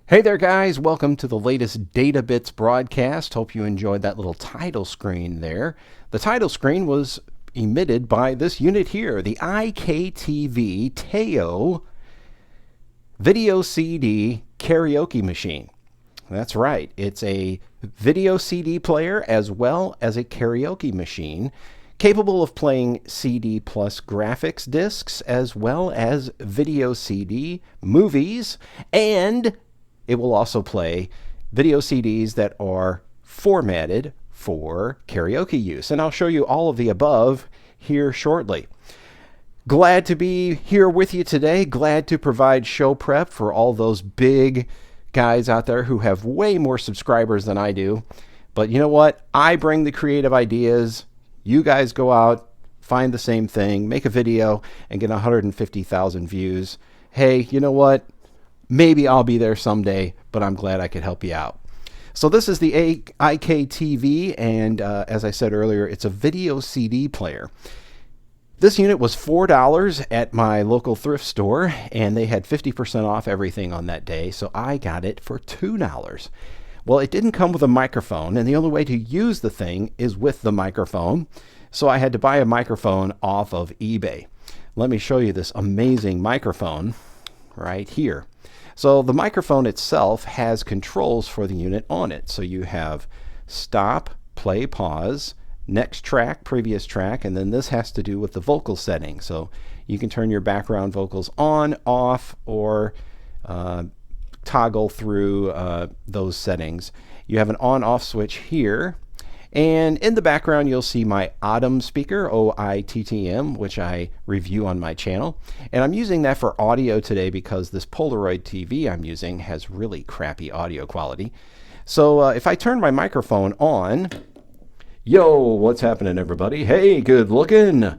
Hey there guys, welcome to the latest Databits broadcast. Hope you enjoyed that little title screen there. The title screen was emitted by this unit here, the iktv TAO video CD karaoke machine. That's right, it's a video CD player as well as a karaoke machine capable of playing CD plus graphics discs as well as video CD, movies, and it will also play video CDs that are formatted for karaoke use. And I'll show you all of the above here shortly. Glad to be here with you today. Glad to provide show prep for all those big guys out there who have way more subscribers than I do. But you know what? I bring the creative ideas. You guys go out, find the same thing, make a video, and get 150,000 views. Hey, you know what? Maybe I'll be there someday, but I'm glad I could help you out. So this is the iktv, and as I said earlier, it's a video CD player. This unit was $4 at my local thrift store, and they had 50% off everything on that day, so I got it for $2. Well, it didn't come with a microphone, and the only way to use the thing is with the microphone, so I had to buy a microphone off of eBay. Let me show you this amazing microphone right here. So the microphone itself has controls for the unit on it. So you have stop, play, pause, next track, previous track, and then this has to do with the vocal setting. So you can turn your background vocals on, off, or toggle through those settings. You have an on-off switch here. And in the background, you'll see my OITTM speaker, OITTM, which I review on my channel. And I'm using that for audio today because this Polaroid TV I'm using has really crappy audio quality. So if I turn my microphone on, yo, what's happening, everybody? Hey, good looking.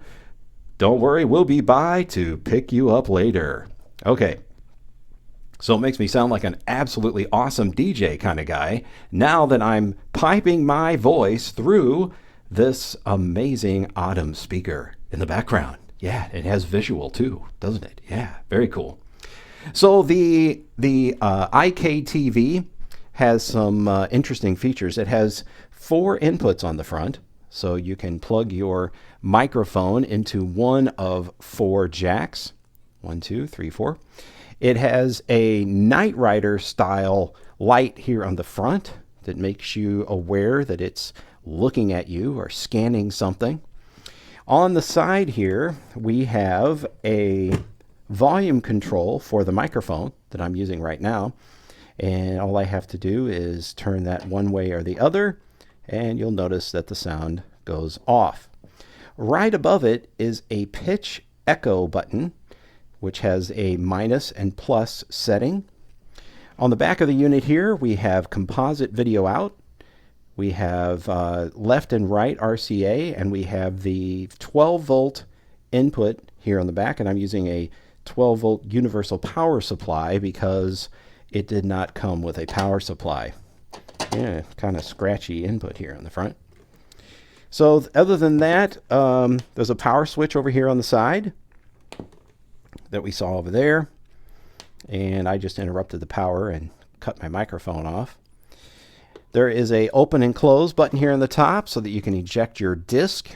Don't worry, we'll be by to pick you up later. Okay. So it makes me sound like an absolutely awesome DJ kind of guy now that I'm piping my voice through this amazing OITTM speaker in the background. Yeah, it has visual too, doesn't it? Yeah, very cool. So the iktv has some interesting features. It has 4 inputs on the front, so you can plug your microphone into one of 4 jacks. 1, 2, 3, 4. It has a Knight Rider style light here on the front that makes you aware that it's looking at you or scanning something. On the side here, we have a volume control for the microphone that I'm using right now. And all I have to do is turn that one way or the other, and you'll notice that the sound goes off. Right above it is a pitch echo button, which has a minus and plus setting. On the back of the unit here, we have composite video out. We have left and right RCA, and we have the 12-volt input here on the back, and I'm using a 12-volt universal power supply because it did not come with a power supply. Yeah, kind of scratchy input here on the front. So other than that, there's a power switch over here on the side that we saw over there, and I just interrupted the power and cut my microphone off. There is a open and close button here on the top so that you can eject your disc,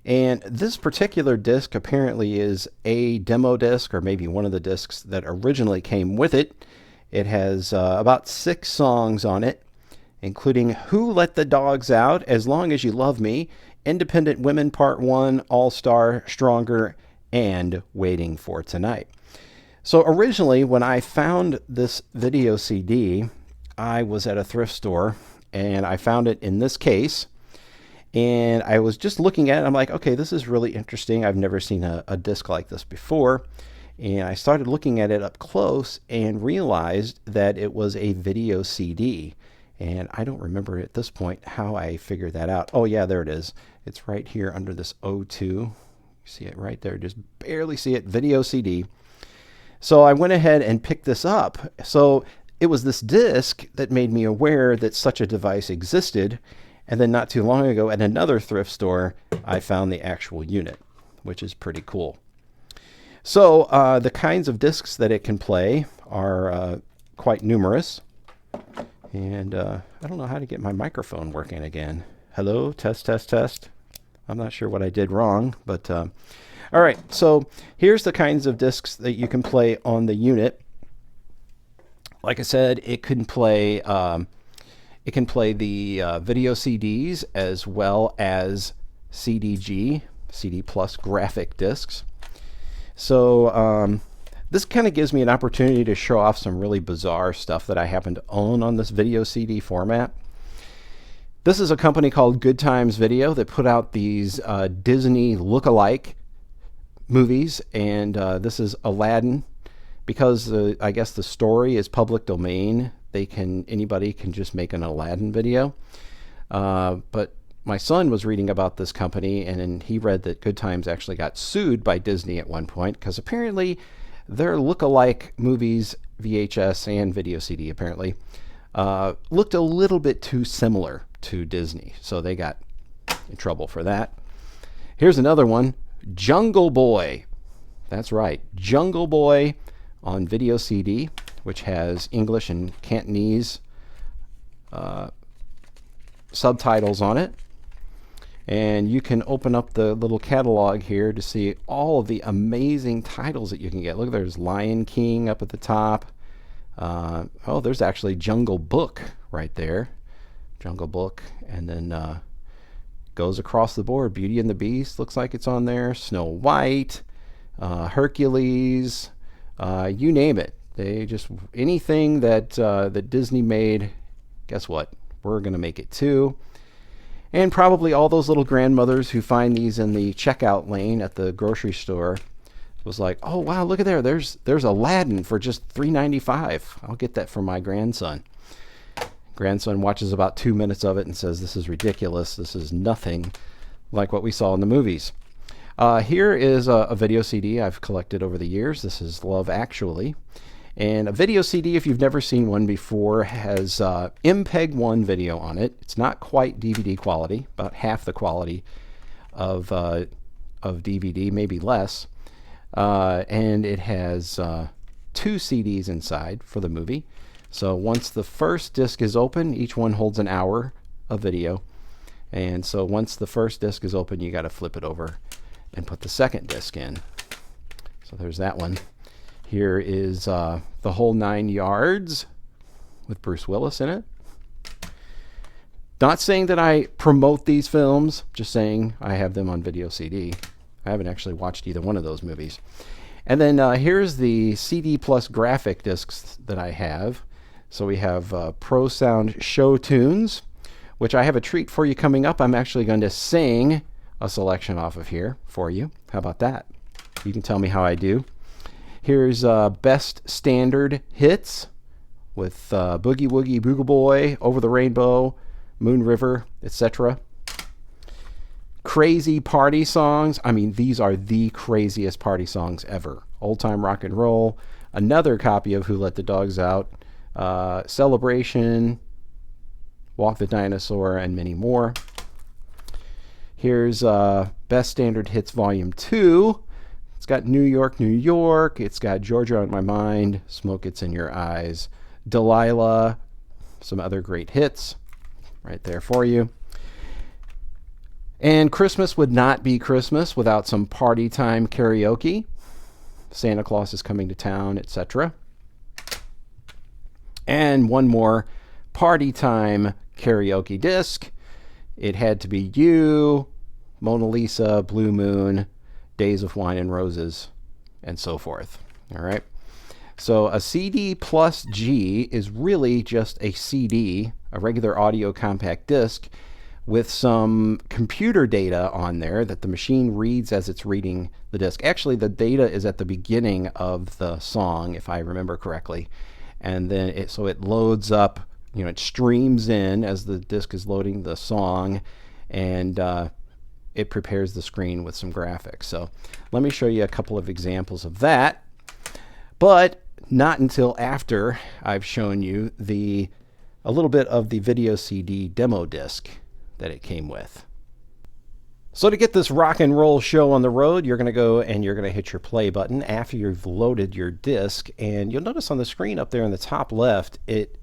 and this particular disc apparently is a demo disc, or maybe one of the discs that originally came with it. It has about 6 songs on it, including Who Let the Dogs Out, As Long As You Love Me, Independent Women Part 1, All Star, Stronger, and Waiting for Tonight. So originally, when I found this video CD, I was at a thrift store and I found it in this case, and I was just looking at it. I'm like, okay, this is really interesting. I've never seen a disc like this before. And I started looking at it up close and realized that it was a video CD. And I don't remember at this point how I figured that out. Oh yeah, there it is. It's right here under this O2. See it right there, just barely see it, video CD. So I went ahead and picked this up. So it was this disc that made me aware that such a device existed. And then not too long ago at another thrift store, I found the actual unit, which is pretty cool. So the kinds of discs that it can play are quite numerous. And I don't know how to get my microphone working again. Hello, test, test, test. I'm not sure what I did wrong, but all right. So here's the kinds of discs that you can play on the unit. Like I said, it can play the video CDs as well as CD+G, CD+ graphic discs. So this kind of gives me an opportunity to show off some really bizarre stuff that I happen to own on this video CD format. This is a company called Good Times Video that put out these Disney look-alike movies, and this is Aladdin. Because I guess the story is public domain, anybody can just make an Aladdin video. But my son was reading about this company, and then he read that Good Times actually got sued by Disney at one point because apparently their look-alike movies, VHS and video CD apparently, looked a little bit too similar to Disney. So they got in trouble for that. Here's another one, Jungle Boy. That's right, Jungle Boy on video CD, which has English and Cantonese subtitles on it. And you can open up the little catalog here to see all of the amazing titles that you can get. Look, there's Lion King up at the top. Oh, there's actually Jungle Book right there. Jungle Book. And then goes across the board. Beauty and the Beast looks like it's on there. Snow White, Hercules, you name it. They just, anything that that Disney made, guess what? We're going to make it too. And probably all those little grandmothers who find these in the checkout lane at the grocery store was like, oh wow, look at there. There's Aladdin for just $3.95. I'll get that for my grandson. Grandson watches about 2 minutes of it and says, this is ridiculous. This is nothing like what we saw in the movies. Here is a video CD I've collected over the years. This is Love Actually. And a video CD, if you've never seen one before, has MPEG-1 video on it. It's not quite DVD quality, about half the quality of DVD, maybe less. And it has 2 CDs inside for the movie. So once the first disc is open, each one holds an hour of video. And so once the first disc is open, you got to flip it over and put the second disc in. So there's that one. Here is The Whole 9 Yards with Bruce Willis in it. Not saying that I promote these films, just saying I have them on video CD. I haven't actually watched either one of those movies. And then here's the CD+ graphic discs that I have. So we have Pro Sound Show Tunes, which I have a treat for you coming up. I'm actually going to sing a selection off of here for you. How about that? You can tell me how I do. Here's Best Standard Hits with Boogie Woogie Boogie Boy, Over the Rainbow, Moon River, etc. Crazy party songs. I mean, these are the craziest party songs ever. Old Time Rock and Roll. Another copy of Who Let the Dogs Out. Celebration, Walk the Dinosaur, and many more. Here's Best Standard Hits Volume 2. It's got New York, New York. It's got Georgia on My Mind, Smoke It's in Your Eyes, Delilah, some other great hits right there for you. And Christmas would not be Christmas without some party time karaoke. Santa Claus is Coming to Town, etc. And one more party time karaoke disc. It Had to Be You, Mona Lisa, Blue Moon, Days of Wine and Roses, and so forth. All right. So a CD+G is really just a CD, a regular audio compact disc, with some computer data on there that the machine reads as it's reading the disc. Actually, the data is at the beginning of the song, if I remember correctly. And then it loads up, it streams in as the disc is loading the song, and it prepares the screen with some graphics. So let me show you a couple of examples of that, but not until after I've shown you a little bit of the video CD demo disc that it came with. So to get this rock and roll show on the road, you're going to go and you're going to hit your play button after you've loaded your disc. And you'll notice on the screen up there in the top left, it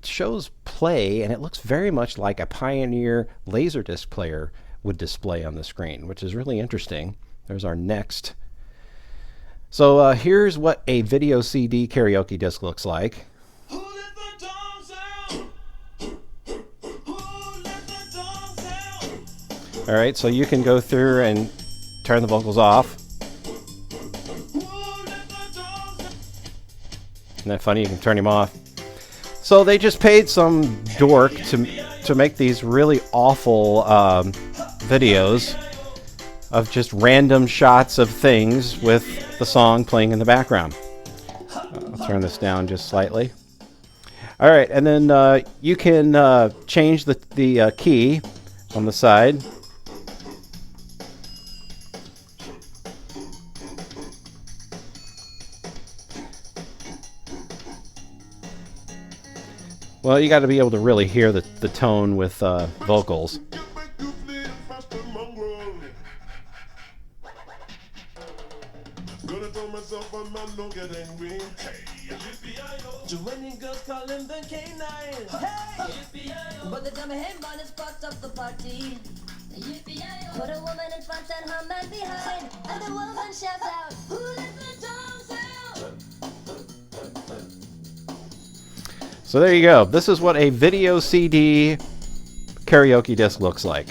shows play, and it looks very much like a Pioneer Laserdisc player would display on the screen, which is really interesting. There's our next. So here's what a video CD karaoke disc looks like. All right, so you can go through and turn the vocals off. Isn't that funny? You can turn him off. So they just paid some dork to make these really awful videos of just random shots of things with the song playing in the background. I'll turn this down just slightly. All right, and then you can change the key on the side. Well, you got to be able to really hear the tone with vocals. Put a woman in front and her man behind, and the woman shouts out, "Who let the dogs out?" So there you go. This is what a video CD karaoke disc looks like.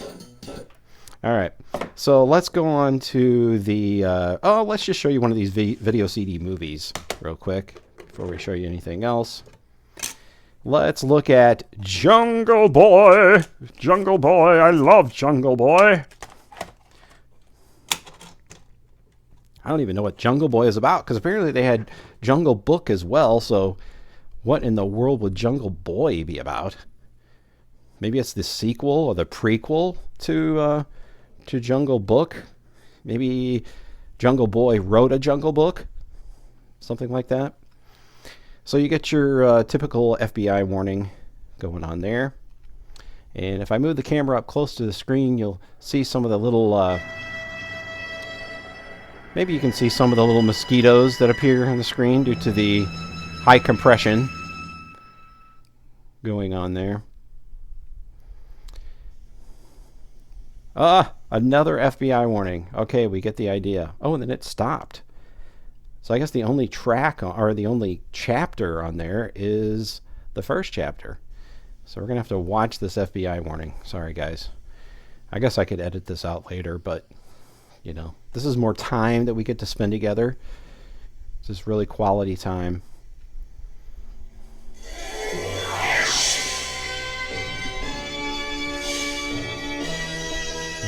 All right. So let's go on to the... let's just show you one of these video CD movies real quick before we show you anything else. Let's look at Jungle Boy. Jungle Boy. I love Jungle Boy. I don't even know what Jungle Boy is about, because apparently they had Jungle Book as well, so... what in the world would Jungle Boy be about? Maybe it's the sequel or the prequel to Jungle Book. Maybe Jungle Boy wrote a Jungle Book. Something like that. So you get your typical FBI warning going on there. And if I move the camera up close to the screen, you'll see some of the little... maybe you can see some of the little mosquitoes that appear on the screen due to the high compression going on there. Another FBI warning. Okay, we get the idea. Oh, and then it stopped. So I guess the only track or the only chapter on there is the first chapter. So we're going to have to watch this FBI warning. Sorry, guys. I guess I could edit this out later, but, you know, this is more time that we get to spend together. This is really quality time.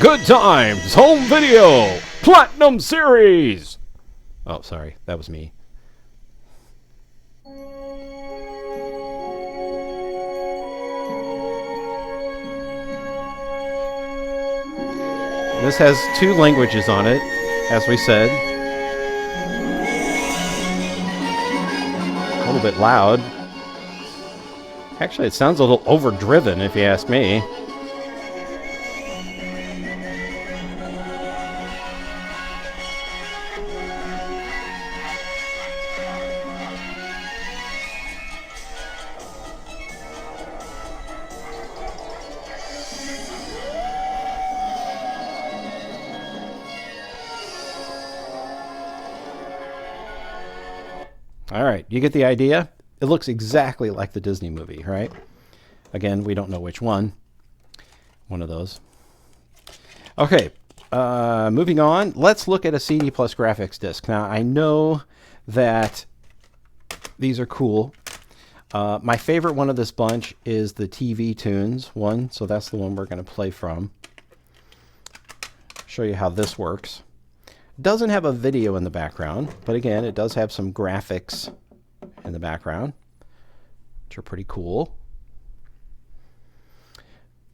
Good Times Home Video Platinum Series. Oh, sorry. That was me. This has 2 languages on it, as we said. A little bit loud. Actually, it sounds a little overdriven, if you ask me. All right, you get the idea? It looks exactly like the Disney movie, right? Again, we don't know which one. One of those. Okay, moving on. Let's look at a CD plus graphics disc. Now, I know that these are cool. My favorite one of this bunch is the TV Tunes one, so that's the one we're going to play from. Show you how this works. Doesn't have a video in the background, but again, it does have some graphics in the background, which are pretty cool.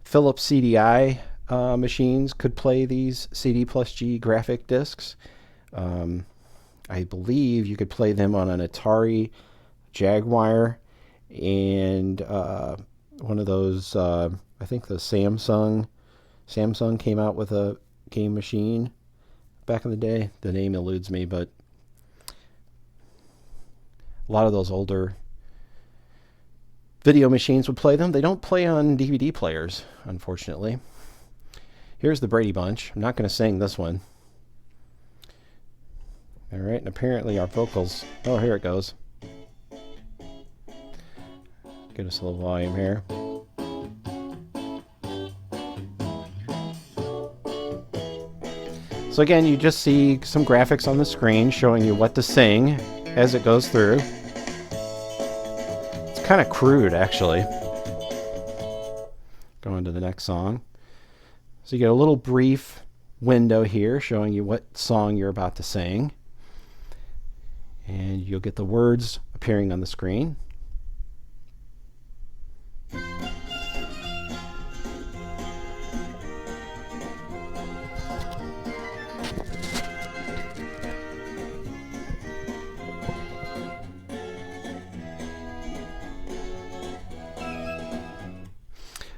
Philips CDI machines could play these CD+G graphic discs. I believe you could play them on an Atari Jaguar and one of those, I think the Samsung came out with a game machine back in the day. The name eludes me, but a lot of those older video machines would play them. They don't play on DVD players, unfortunately. Here's the Brady Bunch. I'm not going to sing this one. All right, and apparently our vocals... Oh, here it goes. Get us a little volume here. So again, you just see some graphics on the screen showing you what to sing as it goes through. It's kind of crude, actually. Going to the next song. So you get a little brief window here showing you what song you're about to sing. And you'll get the words appearing on the screen.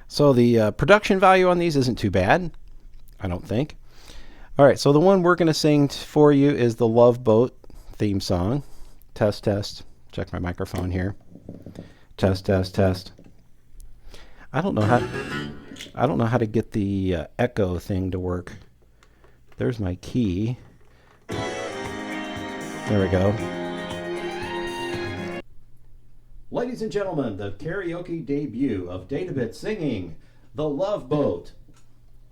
So the production value on these isn't too bad, I don't think. All right, so the one we're going to sing for you is the Love Boat theme song. Test, test. Check my microphone here. Test, test, test. I don't know how to get the echo thing to work. There's my key. There we go. Ladies and gentlemen, the karaoke debut of Databits singing The Love Boat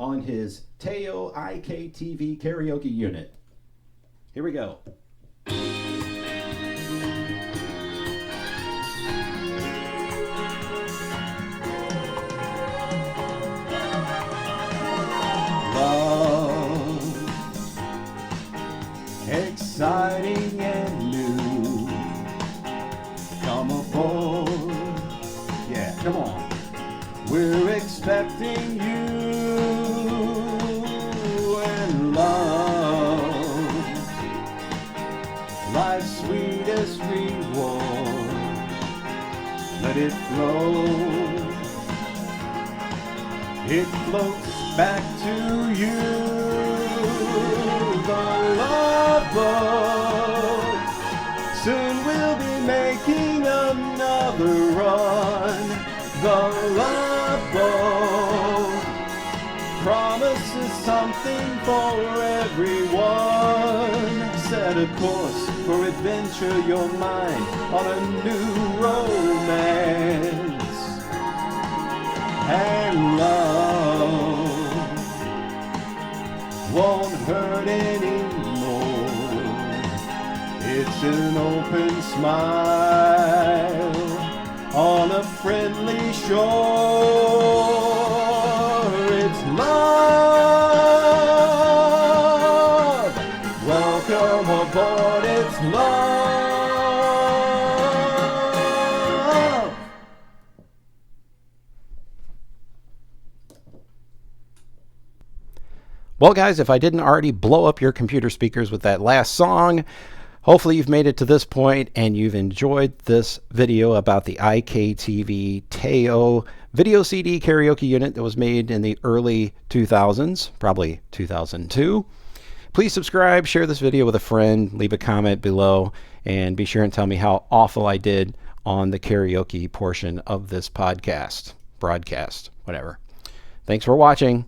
on his TAO iktv karaoke unit. Here we go. Love, exciting and new. Come aboard, yeah, come on. We're expecting you and love, life's sweetest reward. Let it flow, it floats back to you. The love boat, soon we'll be making another run. The love boat promises something for everyone. Set a course for adventure, your mind on a new romance. And love won't hurt anymore. It's an open smile on a friendly shore. It's love. Welcome aboard, it's love. Well, guys, if I didn't already blow up your computer speakers with that last song, hopefully you've made it to this point and you've enjoyed this video about the iktv TAO video CD karaoke unit that was made in the early 2000s, probably 2002. Please subscribe, share this video with a friend, leave a comment below, and be sure and tell me how awful I did on the karaoke portion of this broadcast, whatever. Thanks for watching.